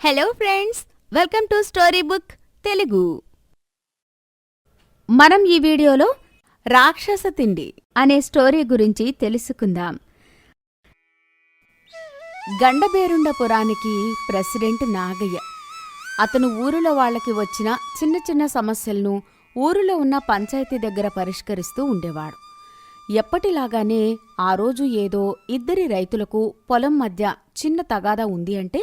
Hello friends, welcome to story book Telugu. మనం ఈ వీడియోలో రాక్షస తిండి అనే స్టోరీ గురించి తెలుసుకుందాం. గండబేరుండపురానికి ప్రెసిడెంట్ నాగయ్య. అతను ఊరిలో వాళ్ళకి వచ్చిన చిన్న చిన్న సమస్యలను ఊరిలో ఉన్న పంచాయతీ దగ్గర పరిష్కరిస్తూ ఉండేవాడు. ఎప్పటిలాగానే ఆ రోజు ఏదో ఇద్దరి రైతులకు పొలం మధ్య చిన్న తగాదా ఉంది అంటే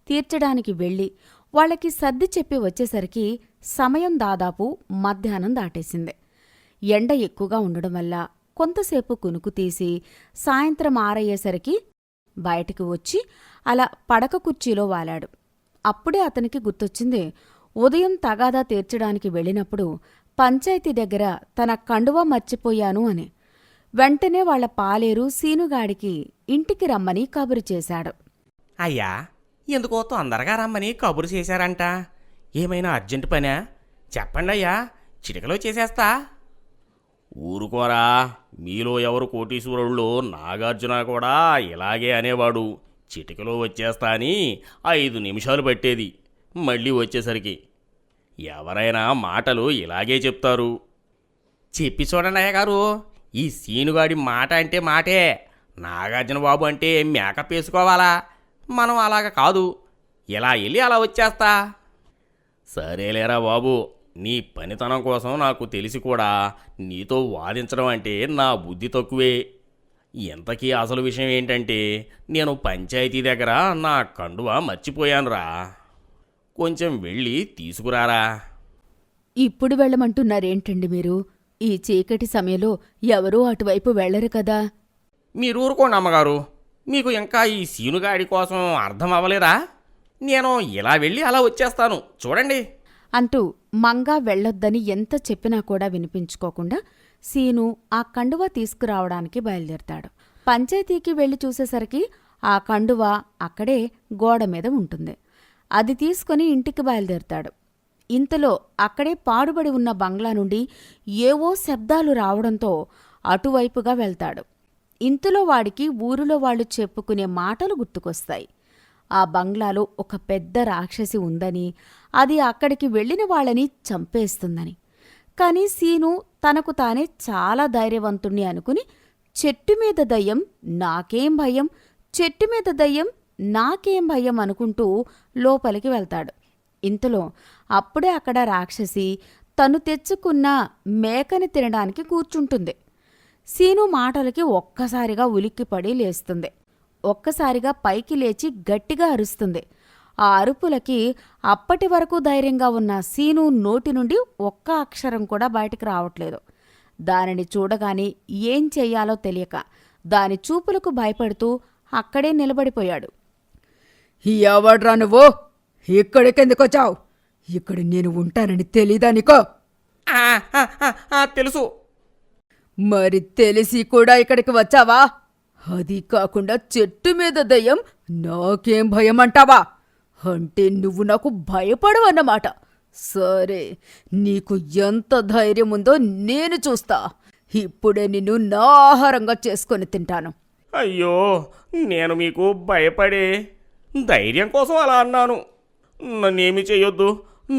తీర్చడానికి వెళ్ళి వాళ్ళకి సర్ది చెప్పి వచ్చేసరికి సమయం దాదాపు మధ్యాహ్నం దాటేసింది. ఎండ ఎక్కువగా ఉండడం వల్ల కొంతసేపు కునుకు తీసి సాయంత్రం ఆరయ్యేసరికి బయటికి వచ్చి అలా పడక కుర్చీలో వాలాడు. అప్పుడే అతనికి గుర్తొచ్చింది, ఉదయం తగాదా తీర్చడానికి వెళ్ళినప్పుడు పంచాయతీ దగ్గర తన కండువా మర్చిపోయాను అని. వెంటనే వాళ్ల పాలేరు సీనుగాడికి ఇంటికి రమ్మని కబురు చేశాడు. అయ్యా, ఎందుకో తొందరగా రమ్మని కబురు చేశారంట. ఏమైనా అర్జెంటు పనా? చెప్పండి అయ్యా, చిటికలో చేసేస్తా. ఊరుకోరా, మీలో ఎవరు కోటీశ్వరుల్లో నాగార్జున కూడా ఇలాగే అనేవాడు. చిటికలో వచ్చేస్తా అని 5 నిమిషాలు పట్టేది. మళ్ళీ వచ్చేసరికి ఎవరైనా మాటలు ఇలాగే చెప్తారు. చెప్పి చూడండి అయ్యగారు, ఈ సీనుగాడి మాట అంటే మాటే, నాగార్జున బాబు అంటే మేకప్ వేసుకోవాలా? మనం అలాగ కాదు, ఇలా వెళ్ళి అలా వచ్చేస్తా. సరేలేరా బాబు, నీ పనితనం కోసం నాకు తెలిసి కూడా నీతో వాదించడం అంటే నా బుద్ధి తక్కువే. ఇంతకీ అసలు విషయం ఏంటంటే, నేను పంచాయతీ దగ్గర నా కండువా మర్చిపోయానురా. కొంచెం వెళ్ళి తీసుకురారా. ఇప్పుడు వెళ్ళమంటున్నారేంటండి మీరు? ఈ చీకటి సమయంలో ఎవరూ అటువైపు వెళ్లరు కదా. మీరు ఊరుకోండి అమ్మగారు, మీకు ఇంకా ఈ సీనుగాడి కోసం అర్థం అవ్వలేదా? నేను ఇలా వెళ్ళి అలా వచ్చేస్తాను, చూడండి అంటూ మంగా వెళ్లొద్దని ఎంత చెప్పినా కూడా వినిపించుకోకుండా సీను ఆ కండువా తీసుకురావడానికి బయలుదేరతాడు. పంచాయతీకి వెళ్లి చూసేసరికి ఆ కండువా అక్కడే గోడ మీద ఉంటుంది. అది తీసుకుని ఇంటికి బయలుదేరతాడు. ఇంతలో అక్కడే పాడుబడి ఉన్న బంగ్లా నుండి ఏవో శబ్దాలు రావడంతో అటువైపుగా వెళ్తాడు. ఇంతలో వాడికి ఊరిలో వాళ్ళు చెప్పుకునే మాటలు గుర్తుకొస్తాయి. ఆ బంగ్లాలో ఒక పెద్ద రాక్షసి ఉందని, అది అక్కడికి వెళ్లిన వాళ్ళని చంపేస్తుందని. కాని సీను తనకు తానే చాలా ధైర్యవంతుణ్ణి అనుకుని, చెట్టు మీద దయ్యం నాకేం భయం, చెట్టు మీద దయ్యం నాకేం భయం అనుకుంటూ లోపలికి వెళ్తాడు. ఇంతలో అప్పుడే అక్కడ రాక్షసి తను తెచ్చుకున్న మేకని తినడానికి కూర్చుంటుంది. సీను మాటలకి ఒక్కసారిగా ఉలిక్కిపడి లేస్తుంది. ఒక్కసారిగా పైకి లేచి గట్టిగా అరుస్తుంది. ఆ అరుపులకి అప్పటి వరకు ధైర్యంగా ఉన్న సీను నోటి నుండి ఒక్క అక్షరం కూడా బయటికి రావట్లేదు. దానిని చూడగానే ఏం చెయ్యాలో తెలియక దాని చూపులకు భయపడుతూ అక్కడే నిలబడిపోయాడు. ఎవడ్రా నువ్వు? ఇక్కడికెందుకొచ్చావు? ఇక్కడ నేను ఉంటానని తెలీదా నీకో? తెలుసు. మరి తెలిసి కూడా ఇక్కడికి వచ్చావా? అది కాకుండా చెట్టు మీద దయ్యం నాకేం భయం అంటావా? అంటే నువ్వు నాకు భయపడవన్నమాట. సరే, నీకు ఎంత ధైర్యం ఉందో నేను చూస్తా. ఇప్పుడే నిన్ను నా ఆహారంగా చేసుకొని తింటాను. అయ్యో, నేను మీకు భయపడే ధైర్యం కోసం అలా అన్నాను. నన్నేమి చెయ్యొద్దు.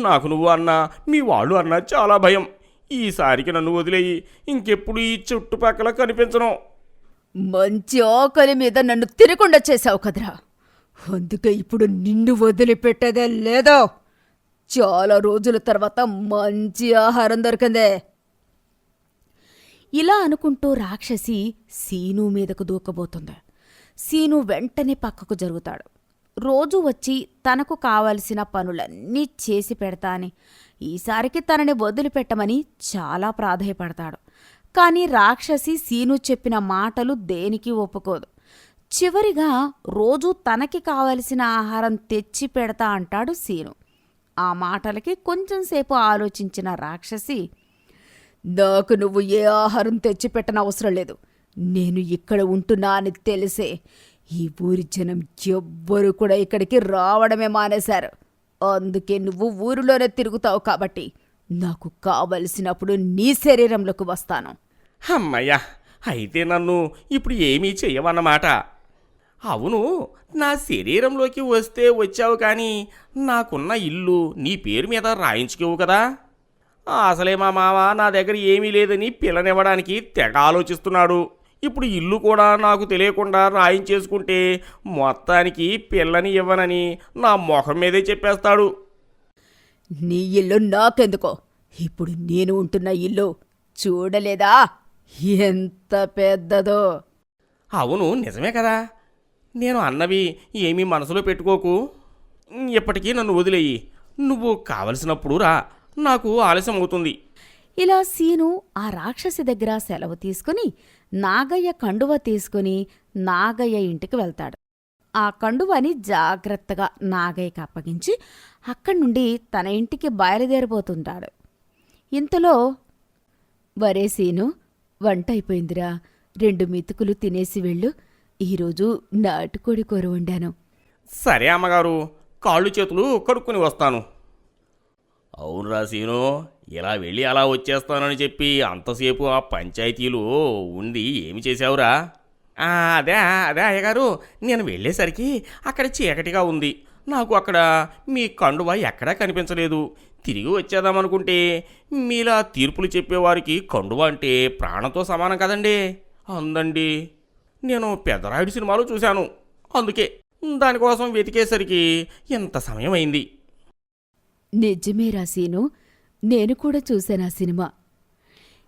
నాకు నువ్వు అన్నా, మీ వాళ్ళు అన్నా చాలా భయం. ఈసారికి నన్ను వదిలేయి, ఇంకెప్పుడు ఈ చుట్టుపక్కల కనిపించను. మంచి ఆకలి మీద నన్ను తినకుండా చేశావు కదరా, అందుకే ఇప్పుడు నిన్ను వదిలిపెట్టేదే లేదో. చాలా రోజుల తర్వాత మంచి ఆహారం దొరికిందే. ఇలా అనుకుంటూ రాక్షసి సీను మీదకు దూకబోతుంది. సీను వెంటనే పక్కకు జరుగుతాడు. రోజూ వచ్చి తనకు కావలసిన పనులన్నీ చేసి పెడతాని, ఈసారికి తనని వదిలిపెట్టమని చాలా ప్రాధేయపడతాడు. కాని రాక్షసి సీను చెప్పిన మాటలు దేనికి ఒప్పుకోదు. చివరిగా రోజూ తనకి కావలసిన ఆహారం తెచ్చి పెడతా అంటాడు సీను. ఆ మాటలకి కొంచెంసేపు ఆలోచించిన రాక్షసి, నాకు నువ్వు ఏ ఆహారం తెచ్చిపెట్టనవసరం లేదు. నేను ఇక్కడ ఉంటున్నా అని తెలిసే ఈ ఊరి జనం ఎవ్వరూ కూడా ఇక్కడికి రావడమే మానేశారు. అందుకే నువ్వు ఊరిలోనే తిరుగుతావు కాబట్టి నాకు కావలసినప్పుడు నీ శరీరంలోకి వస్తాను. అమ్మయ్యా, అయితే నన్ను ఇప్పుడు ఏమీ చెయ్యవన్నమాట. అవును, నా శరీరంలోకి వస్తే వచ్చావు కానీ నాకున్న ఇల్లు నీ పేరు మీద రాయించుకోవు కదా. అసలే మా మామ నా దగ్గర ఏమీ లేదని పిల్లనివ్వడానికి తెగ ఆలోచిస్తున్నాడు. ఇప్పుడు ఇల్లు కూడా నాకు తెలియకుండా రాయించేసుకుంటే మొత్తానికి పిల్లని ఇవ్వనని నా మొహం మీదే చెప్పేస్తాడు. నీ ఇల్లు నాకెందుకో, ఇప్పుడు నేను ఉంటున్న ఇల్లు చూడలేదా ఎంత పెద్దదో. అవును, నిజమే కదా. నేను అన్నవి ఏమీ మనసులో పెట్టుకోకు. ఇప్పటికీ నన్ను వదిలేయి. నువ్వు కావలసినప్పుడు రా, నాకు ఆలస్యం అవుతుంది. ఇలా సీను ఆ రాక్షసి దగ్గర సెలవు తీసుకుని నాగయ్య కండువ తీసుకుని నాగయ్య ఇంటికి వెళ్తాడు. ఆ కండువని జాగ్రత్తగా నాగయ్యకి అప్పగించి అక్కడి నుండి తన ఇంటికి బయలుదేరిపోతుంటాడు. ఇంతలో, వరే సీను, వంట అయిపోయిందిరా, 2 మెతుకులు తినేసి వెళ్ళు. ఈరోజు నాటుకోడి కూర వండాను. సరే అమ్మగారు, కాళ్ళు చేతులు కడుక్కొని వస్తాను. అవునురా సీను, ఇలా వెళ్ళి అలా వచ్చేస్తానని చెప్పి అంతసేపు ఆ పంచాయతీలో ఉండి ఏమి చేశావురా? అదే అదే అయ్యగారు, నేను వెళ్ళేసరికి అక్కడ చీకటిగా ఉంది. నాకు అక్కడ మీ కండువ ఎక్కడా కనిపించలేదు. తిరిగి వచ్చేద్దామనుకుంటే మీలా తీర్పులు చెప్పేవారికి కండువ అంటే ప్రాణంతో సమానం కదండి. అందండి, నేను పెద్దరాయుడు సినిమాలో చూశాను. అందుకే దానికోసం వెతికేసరికి ఎంత సమయం అయింది. నిజమేరా సీను, నేను కూడా చూశాను ఆ సినిమా.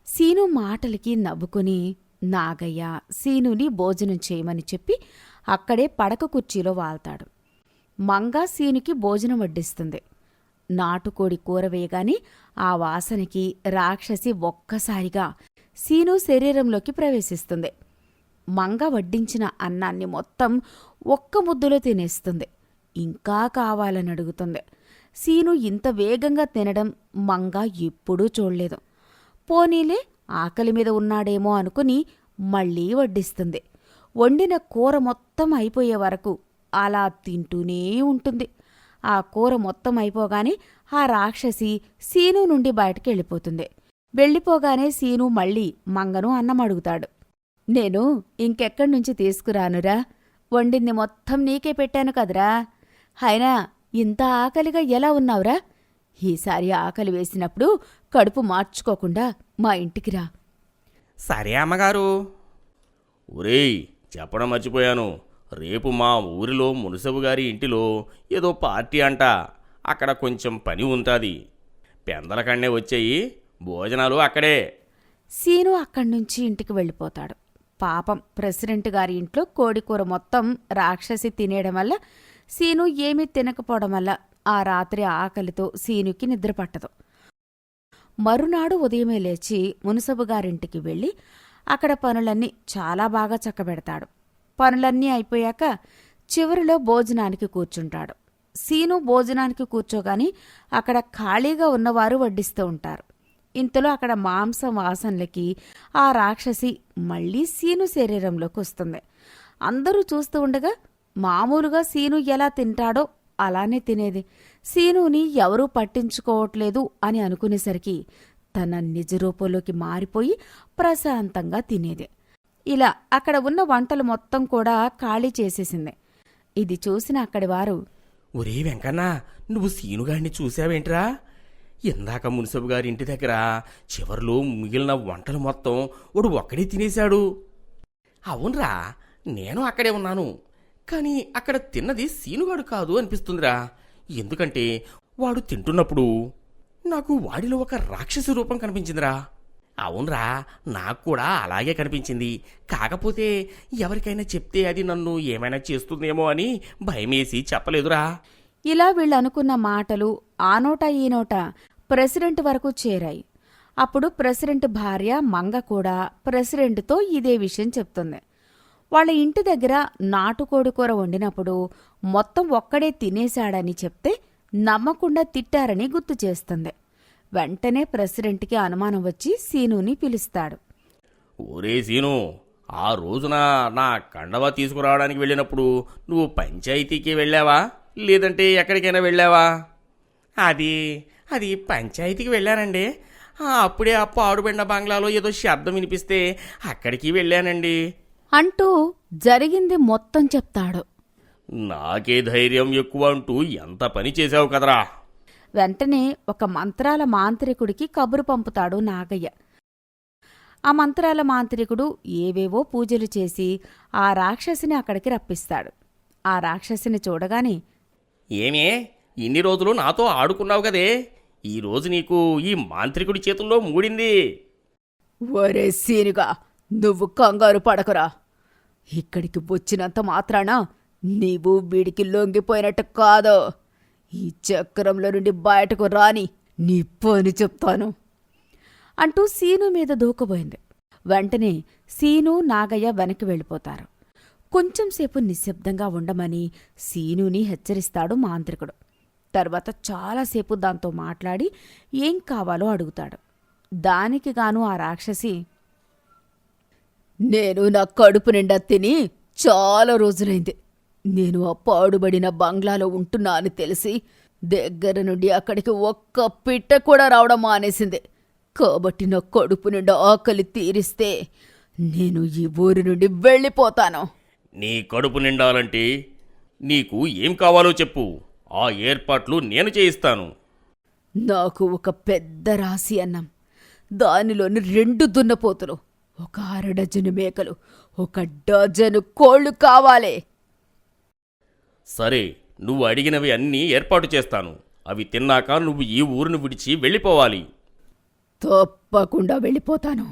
సీను మాటలకి నవ్వుకుని నాగయ్య సీనుని భోజనం చేయమని చెప్పి అక్కడే పడక కుర్చీలో వాల్తాడు. మంగ సీనుకి భోజనం వడ్డిస్తుంది. నాటుకోడి కూర వేయగానే ఆ వాసనకి రాక్షసి ఒక్కసారిగా సీను శరీరంలోకి ప్రవేశిస్తుంది. మంగ వడ్డించిన అన్నాన్ని మొత్తం ఒక్క ముద్దులో తినేస్తుంది. ఇంకా కావాలని అడుగుతుంది. సీను ఇంత వేగంగా తినడం మంగ ఎప్పుడూ చూడలేదు. పోనీలే, ఆకలి మీద ఉన్నాడేమో అనుకుని మళ్లీ వడ్డిస్తుంది. వండిన కూర మొత్తం అయిపోయే వరకు అలా తింటూనే ఉంటుంది. ఆ కూర మొత్తం అయిపోగానే ఆ రాక్షసి సీను నుండి బయటికి వెళ్ళిపోతుంది. వెళ్ళిపోగానే సీను మళ్ళీ మంగను అన్నం అడుగుతాడు. నేను ఇంకెక్కడి నుంచి తీసుకురానురా, వండింది మొత్తం నీకే పెట్టాను కదరా. అయినా ఇంత ఆకలిగా ఎలా ఉన్నావురా? ఈసారి ఆకలి వేసినప్పుడు కడుపు మార్చుకోకుండా మా ఇంటికి రా. సరే అమ్మగారు. ఒరేయ్, చెప్పడం మర్చిపోయాను. రేపు మా ఊరిలో మునసబు గారి ఇంటిలో ఏదో పార్టీ అంట. అక్కడ కొంచెం పని ఉంటుంది. పెందలకన్నే వచ్చేయి, భోజనాలు అక్కడే. సీను అక్కడ్నుంచి ఇంటికి వెళ్ళిపోతాడు. పాపం ప్రెసిడెంట్ గారి ఇంట్లో కోడికూర మొత్తం రాక్షసి తినేయడం వల్ల సీను ఏమీ తినకపోవడం వల్ల ఆ రాత్రి ఆకలితో సీనుకి నిద్ర పట్టదు. మరునాడు ఉదయమే లేచి మునసబు గారింటికి వెళ్ళి అక్కడ పనులన్నీ చాలా బాగా చక్కబెడతాడు. పనులన్నీ అయిపోయాక చివరిలో భోజనానికి కూర్చుంటాడు. సీను భోజనానికి కూర్చోగాని అక్కడ ఖాళీగా ఉన్నవారు వడ్డిస్తూ ఉంటారు. ఇంతలో అక్కడ మాంసం వాసనలకి ఆ రాక్షసి మళ్లీ సీను శరీరంలోకి వస్తుంది. అందరూ చూస్తూ ఉండగా మామూలుగా సీను ఎలా తింటాడో అలానే తినేది. సీనుని ఎవరూ పట్టించుకోవట్లేదు అని అనుకునేసరికి తన నిజరూపంలోకి మారిపోయి ప్రశాంతంగా తినేది. ఇలా అక్కడ ఉన్న వంటలు మొత్తం కూడా ఖాళీ చేసేసింది. ఇది చూసిన అక్కడి వారు, ఒరే వెంకన్న, నువ్వు సీనుగాడిని చూశావేంట్రా? ఇందాక మున్సబు గారి ఇంటి దగ్గర చివర్లో మిగిలిన వంటలు మొత్తం వాడు ఒక్కడే తినేశాడు. అవునరా, నేను అక్కడే ఉన్నాను. కానీ అక్కడ తిన్నది సీనుగాడు కాదు అనిపిస్తుందిరా. ఎందుకంటే వాడు తింటున్నప్పుడు నాకు వాడిలో ఒక రాక్షసి రూపం కనిపించిందిరా. అవునరా, నాకు కూడా అలాగే కనిపించింది. కాకపోతే ఎవరికైనా చెప్తే అది నన్ను ఏమైనా చేస్తుందేమో అని భయమేసి చెప్పలేదురా. ఇలా వీళ్ళు అనుకున్న మాటలు ఆ నోట ఈ నోట ప్రెసిడెంట్ వరకు చేరాయి. అప్పుడు ప్రెసిడెంట్ భార్య మంగ కూడా ప్రెసిడెంట్తో ఇదే విషయం చెప్తుంది. వాళ్ళ ఇంటి దగ్గర నాటుకోడి కూర వండినప్పుడు మొత్తం ఒక్కడే తినేశాడని చెప్తే నమ్మకుండా తిట్టారని గుర్తు చేస్తుంది. వెంటనే ప్రెసిడెంట్కి అనుమానం వచ్చి సీనుని పిలుస్తాడు. ఒరే సీను, ఆ రోజున నా కండవ తీసుకురావడానికి వెళ్ళినప్పుడు నువ్వు పంచాయతీకి వెళ్ళావా, లేదంటే ఎక్కడికైనా వెళ్ళావా? అది పంచాయతీకి వెళ్ళానండి. అప్పుడే ఆ పాడుబెండ బంగ్లాలో ఏదో శబ్దం వినిపిస్తే అక్కడికి వెళ్ళానండి. అంటూ జరిగింది మొత్తం చెప్తాడు. నాకే ధైర్యం ఎక్కువ అంటూ ఎంత పని చేశావు కదరా. వెంటనే ఒక మంత్రాల మాంత్రికుడికి కబురు పంపుతాడు నాగయ్య. ఆ మంత్రాల మాంత్రికుడు ఏవేవో పూజలు చేసి ఆ రాక్షసిని అక్కడికి రప్పిస్తాడు. ఆ రాక్షసిని చూడగానే, ఏమే, ఇన్ని రోజులు నాతో ఆడుకున్నావు కదే, ఈరోజు నీకు ఈ మాంత్రికుడి చేతుల్లో మూడింది. ఒరే సీనుగా, నువ్వు కంగారు పడకురా. ఇక్కడికి వచ్చినంత మాత్రాన నీవు వీడికి లొంగిపోయినట్టు కాదు. ఈ చక్రంలో నుండి బయటకు రాని నీ పని చెప్తాను అంటూ సీను మీద దూకబోయింది. వెంటనే సీను నాగయ్య వెనక్కి వెళ్ళిపోతారు. కొంచెంసేపు నిశ్శబ్దంగా ఉండమని సీనుని హెచ్చరిస్తాడు మాంత్రికుడు. తర్వాత చాలాసేపు దాంతో మాట్లాడి ఏం కావాలో అడుగుతాడు. దానికి గాను ఆ రాక్షసి, నేను నా కడుపు నిండా తిని చాలా రోజులైంది. నేను ఆ పాడుబడిన బంగ్లాలో ఉంటున్నా అని తెలిసి దగ్గర నుండి అక్కడికి ఒక్క పిట్ట కూడా రావడం మానేసింది. కాబట్టి నా కడుపు నిండా ఆకలి తీరిస్తే నేను ఈ ఊరి నుండి వెళ్ళిపోతాను. నీ కడుపు నిండాలంటే నీకు ఏం కావాలో చెప్పు, ఆ ఏర్పాట్లు నేను చేయిస్తాను. నాకు ఒక పెద్ద రాశి అన్నం, దానిలోని 2 దున్నపోతులు, ఒక 1/2 డజను మేకలు, 1 డజను కోళ్లు కావాలి. సరే, నువ్వు అడిగినవి అన్నీ ఏర్పాటు చేస్తాను. అవి తిన్నాక నువ్వు ఈ ఊరును విడిచి వెళ్ళిపోవాలి. తప్పకుండా వెళ్ళిపోతాను.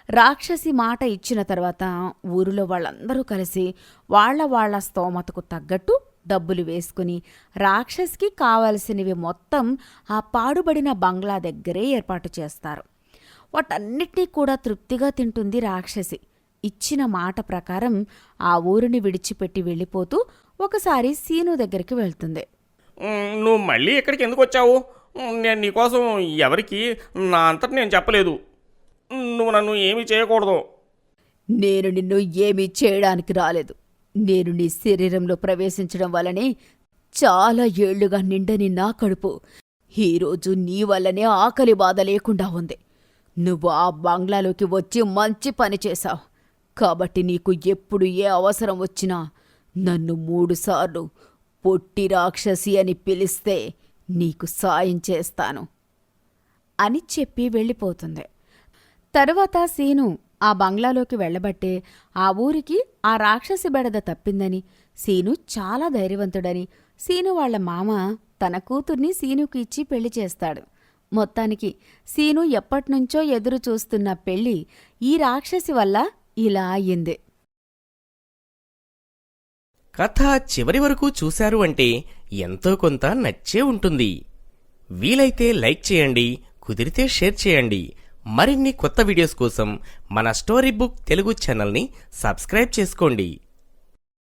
రాక్షసి మాట ఇచ్చిన తర్వాత ఊరిలో వాళ్ళందరూ కలిసి వాళ్ళ స్తోమతకు తగ్గట్టు డబ్బులు వేసుకుని రాక్షసికి కావలసినవి మొత్తం ఆ పాడుబడిన బంగ్లా దగ్గరే ఏర్పాటు చేస్తారు. వాటన్నిటినీ కూడా తృప్తిగా తింటుంది రాక్షసి. ఇచ్చిన మాట ప్రకారం ఆ ఊరిని విడిచిపెట్టి వెళ్ళిపోతూ ఒకసారి సీను దగ్గరికి వెళ్తుంది. నువ్వు మళ్ళీ ఇక్కడికి ఎందుకు వచ్చావు? నేను నీకోసం ఎవరికి నా అంతటి నేను చెప్పలేదు. నువ్వు నన్ను ఏమీ చేయకూడదు. నేను నిన్ను ఏమీ చేయడానికి రాలేదు. నేను నీ శరీరంలో ప్రవేశించడం వల్లనే చాలా ఏళ్లుగా నిండని నా కడుపు ఈరోజు నీ వల్లనే ఆకలి బాధ లేకుండా ఉంది. నువ్వు ఆ బంగ్లాలోకి వచ్చి మంచి పని చేశావు. కాబట్టి నీకు ఎప్పుడు ఏ అవసరం వచ్చినా నన్ను 3 సార్లు పొట్టి రాక్షసి అని పిలిస్తే నీకు సాయం చేస్తాను అని చెప్పి వెళ్ళిపోతుంది. తరువాత సీను ఆ బంగ్లాలోకి వెళ్లబట్టే ఆ ఊరికి ఆ రాక్షసి బెడద తప్పిందని, సీను చాలా ధైర్యవంతుడని సీను వాళ్ల మామ తన కూతుర్ని సీనుకి ఇచ్చి పెళ్లి చేస్తాడు. మొత్తానికి సీను ఎప్పట్నుంచో ఎదురు చూస్తున్న పెళ్లి ఈ రాక్షసి వల్ల ఇలా అయ్యింది. కథ చివరి వరకు చూశారు అంటే ఎంతో కొంత నచ్చే ఉంటుంది. వీలైతే లైక్ చేయండి, కుదిరితే షేర్ చేయండి. మరిన్ని కొత్త వీడియోస్ కోసం మన స్టోరీ బుక్ తెలుగు ఛానల్ని సబ్స్క్రైబ్ చేసుకోండి.